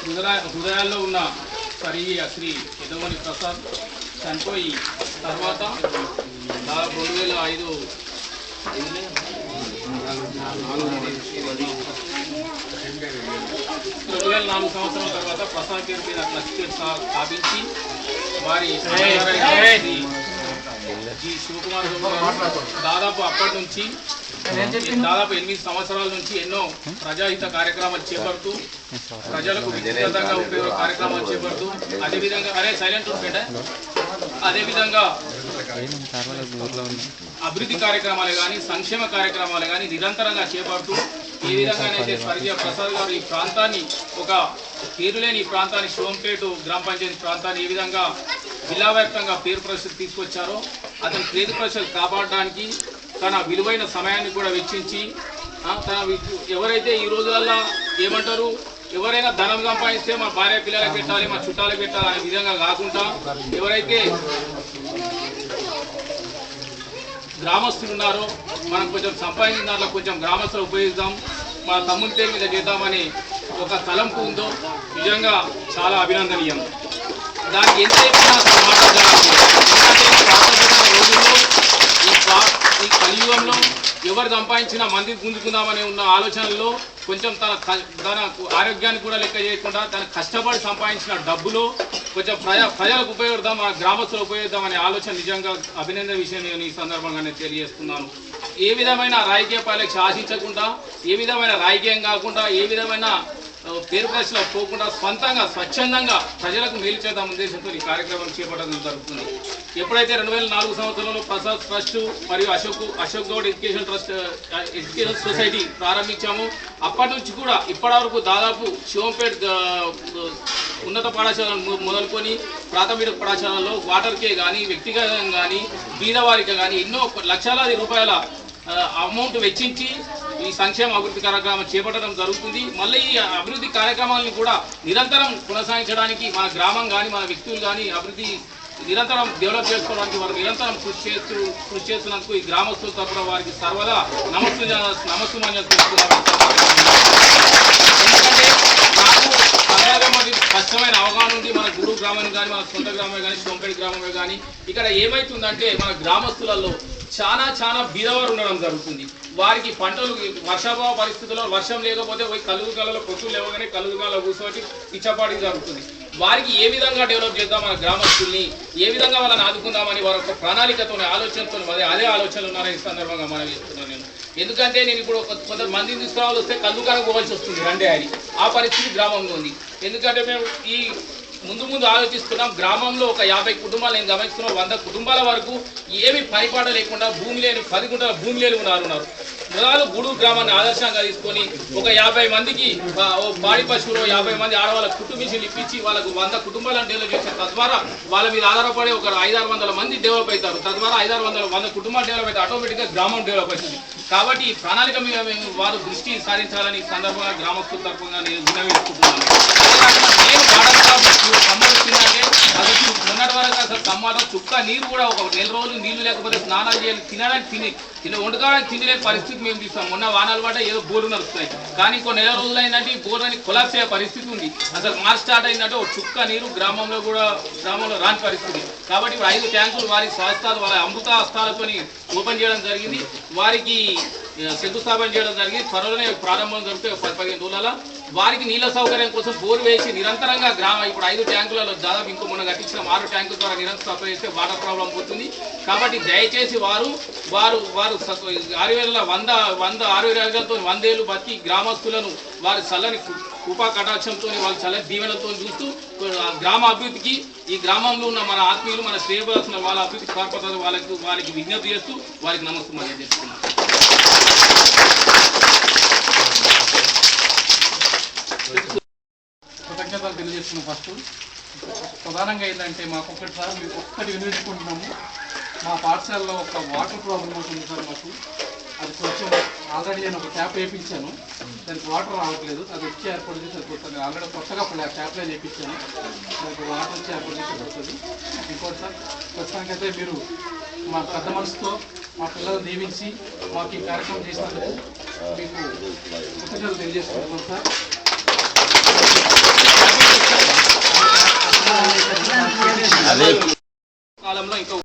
హృదయాల్లో ఉన్న స్వర్గీయ శ్రీ యదవని ప్రసాద్ చనిపోయి తర్వాత 2004 సంవత్సరం తర్వాత ప్రసాద్ పేరు మీద క్లస్టర్ స్థాపించి వారి జి శివకుమార్ దాదాపు అప్పటి నుంచి దాదాపు 8 సంవత్సరాల నుంచి ఎన్నో ప్రజాహిత కార్యక్రమాలు చేపడుతూ ప్రజలకు వ్యక్తిగతంగా ఉపయోగ కార్యక్రమాలు చేపడుతూ అదేవిధంగా అదేవిధంగా అభివృద్ధి కార్యక్రమాలు కానీ సంక్షేమ కార్యక్రమాలు కానీ నిరంతరంగా చేపడుతూ ఏ విధంగానైతే స్వర్గీయ ప్రసాద్ గారు ఈ ప్రాంతాన్ని ఒక పేరులేని ఈ ప్రాంతాన్ని శివంపేట గ్రామ పంచాయతీ ప్రాంతాన్ని ఏ విధంగా జిల్లా వ్యాప్తంగా పేరు ప్రసిద్ధి తీసుకొచ్చారో అతని పేరు ప్రసిద్ధి కాపాడడానికి తన విలువైన సమయాన్ని కూడా వెచ్చించి ఎవరైతే ఈ రోజులల్లో ఏమంటారు ఎవరైనా ధనం సంపాదిస్తే మా భార్య పిల్లలకు పెట్టాలి మా చుట్టాలకు పెట్టాలి అనే విధంగా కాకుండా ఎవరైతే గ్రామస్తులు ఉన్నారో మనం కొంచెం సంపాదించిన దాంట్లో కొంచెం గ్రామస్తులు ఉపయోగిద్దాం మా తమ్ముని పేరు మీద చేద్దామని ఒక తలంపు ఉందో నిజంగా చాలా అభినందనీయం. దానికి ఎంతైనా రోజుల్లో ఈ కలియుగంలో ఎవరు సంపాదించినా మంది గుంజుకుందామని ఉన్న ఆలోచనల్లో కొంచెం తన ఆరోగ్యాన్ని కూడా లెక్క చేయకుండా తన కష్టపడి సంపాదించిన డబ్బులో కొంచెం ప్రజలకు ఉపయోగిద్దాం మన గ్రామస్తులు ఉపయోగిద్దాం అనే ఆలోచన నిజంగా అభినందన విషయం నేను ఈ సందర్భంగా నేను తెలియజేస్తున్నాను. ఏ విధమైన రాజకీయ పాలకి ఆశించకుండా ఏ విధమైన రాజకీయం కాకుండా ఏ విధమైన పేరు ప్రశ్నలో పోకుండా స్వంతంగా స్వచ్ఛందంగా ప్రజలకు మేలు చేద్దాం ఉద్దేశంతో ఈ కార్యక్రమం చేపట్టడం జరుగుతుంది. ఎప్పుడైతే 2004 సంవత్సరంలో ప్రసాద్ ట్రస్ట్ మరియు అశోక్ గౌడ్ ఎడ్యుకేషన్ సొసైటీ ప్రారంభించాము. అప్పటి నుంచి కూడా ఇప్పటి వరకు దాదాపు శివంపేట ఉన్నత పాఠశాలను మొదలుకొని ప్రాథమిక పాఠశాలలో వాటర్కే కానీ వ్యక్తిగతంగా కానీ బీదవారికి కానీ ఎన్నో లక్షలాది రూపాయల అమౌంట్ వెచ్చించి ఈ సంక్షేమ అభివృద్ధి కార్యక్రమం చేపట్టడం జరుగుతుంది. మళ్ళీ ఈ అభివృద్ధి కార్యక్రమాలను కూడా నిరంతరం కొనసాగించడానికి మన గ్రామం కానీ మన వ్యక్తులు కానీ అభివృద్ధి నిరంతరం డెవలప్ చేసుకోవడానికి వారు నిరంతరం కృషి చేస్తున్నందుకు ఈ గ్రామస్తుల తరపున వారికి సర్వదా నమస్సుమాన్యం తెలుపుతున్నాను. ఎందుకంటే నాకు స్పష్టమైన అవగాహన ఉంది. మన గురు గ్రామం కానీ మన సొంత గ్రామమే కానీ శివంపేట గ్రామమే కానీ ఇక్కడ ఏమవుతుందంటే మన గ్రామస్తులలో చాలా బీదవారు ఉండడం జరుగుతుంది. వారికి పంటలు వర్షాభావ పరిస్థితుల్లో వర్షం లేకపోతే పోయి కలుగుగాలలో పొట్టులు లేవగానే కలుగుగాలలో కూర్చోటి పిచ్చపాటి జరుగుతుంది. వారికి ఏ విధంగా డెవలప్ చేద్దాం మన గ్రామస్తుల్ని ఏ విధంగా వాళ్ళని ఆదుకుందామని వారి యొక్క ప్రణాళికతో ఆలోచనతో అదే ఆలోచనలు ఉన్నారని ఈ సందర్భంగా మనం చేస్తున్నాను నేను. ఎందుకంటే నేను ఇప్పుడు కొందరు మందిని తీసుకురావాలి వస్తే కలుగుగానే పోవాల్సి వస్తుంది రండే అని ఆ పరిస్థితి గ్రామంలో ఉంది. ఎందుకంటే మేము ఈ ముందు ఆలోచిస్తున్నాం. గ్రామంలో ఒక 50 కుటుంబాలు నేను గమనిస్తున్నాం. 100 కుటుంబాల వరకు ఏమి పనిపాట లేకుండా భూమి లేని 10 గుంటల భూమి లేని ఉన్నారు. మొదలు గూడూరు గ్రామాన్ని ఆదర్శంగా తీసుకొని ఒక 50 మందికి పాడి పశువులు 50 మంది ఆడవాళ్ళ కుట్టు మిషన్లు ఇప్పించి వాళ్ళకు 100 కుటుంబాలను డెవలప్ చేశారు. తద్వారా వాళ్ళ మీద ఆధారపడి ఒక 500-600 మంది డెవలప్ అవుతారు. తద్వారా 500-100 కుటుంబాలు డెవలప్ అయితే ఆటోమేటిక్గా గ్రామం డెవలప్ అవుతుంది. కాబట్టి ఈ ప్రణాళిక మీద మేము వారు దృష్టి సారించాలని సందర్భంగా గ్రామస్తుల తరఫున నేను విన్నవించుకుంటున్నాను. సంబంధించిందంటే అది మొన్నటి వరకు అసలు టమాటా చుక్క నీరు కూడా ఒక నెల రోజులు నీళ్లు లేకపోతే స్నానాలు చేయాలి తినడానికి వండుకోవడానికి తిండి లేని పరిస్థితి మేము తీస్తాం. మొన్న వానాలు పడ్డ ఏదో బోర్లు నడుస్తున్నాయి కానీ ఇంకో నెల రోజులు అయిందంటే ఈ బోర్లని కొలాప్స్ అయ్యే పరిస్థితి ఉంది. అసలు మార్చ్ స్టార్ట్ అయిందంటే ఒక చుక్క నీరు గ్రామంలో రాని పరిస్థితి. కాబట్టి ఇప్పుడు 5 ట్యాంకులు వారి స్వస్థాలు వారి అమృత హస్తాలతో ఓపెన్ చేయడం జరిగింది. వారికి శంకుస్థాపన చేయడం జరిగింది. త్వరలోనే ప్రారంభం జరిగితే 10-15 రోజుల వారికి నీళ్ళ సౌకర్యం కోసం బోర్ వేసి నిరంతరంగా ఇప్పుడు 5 ట్యాంకులలో దాదాపు ఇంకో మొన్న కట్టించిన 6 ట్యాంకుల ద్వారా నిరంతరం సప్లై చేస్తే వాటర్ ప్రాబ్లం పోతుంది. కాబట్టి దయచేసి వారు 6,000తో 100 ఏళ్ళు బతికి గ్రామస్తులను వారి చల్లని కృపా కటాక్షంతో వాళ్ళ చల్లని దీవెనలతో చూస్తూ గ్రామ అభివృద్ధికి ఈ గ్రామంలో ఉన్న మన ఆత్మీయులు మన శ్రేయబడాల్సిన వాళ్ళ అభివృద్ధి కార్పొరేటర్ వారికి విజ్ఞప్తి చేస్తూ వారికి నమస్కారం చేస్తున్నాను. కృతజ్ఞతలు తెలియజేస్తున్నాం. ఫస్ట్ ప్రధానంగా ఏంటంటే మాకు ఒక్కటి వినియోగించుకుంటున్నాము. మా పాఠశాలలో ఒక వాటర్ ప్రాబ్లం అవుతుంది సార్. మాకు అది కొంచెం ఆల్రెడీ నేను ఒక ట్యాప్ వేయించాను, దానికి వాటర్ రావట్లేదు. అది వచ్చి ఏర్పాటు చేసి సరిపోతుంది. ఆల్రెడీ కొత్తగా ట్యాప్ లైన్ వేయించాను, దానికి వాటర్ వచ్చి ఏర్పాటు చేసి సరిపోతుంది. ఇంకోటి సార్ ప్రస్తుతానికైతే మీరు మా పెద్ద మనసుతో మా పిల్లలు దీవించి మాకు ఈ కార్యక్రమం చేసినందుకు మీకు కృతజ్ఞతలు తెలియజేసుకుంటున్నాం సార్. కాలంలో ఇంకా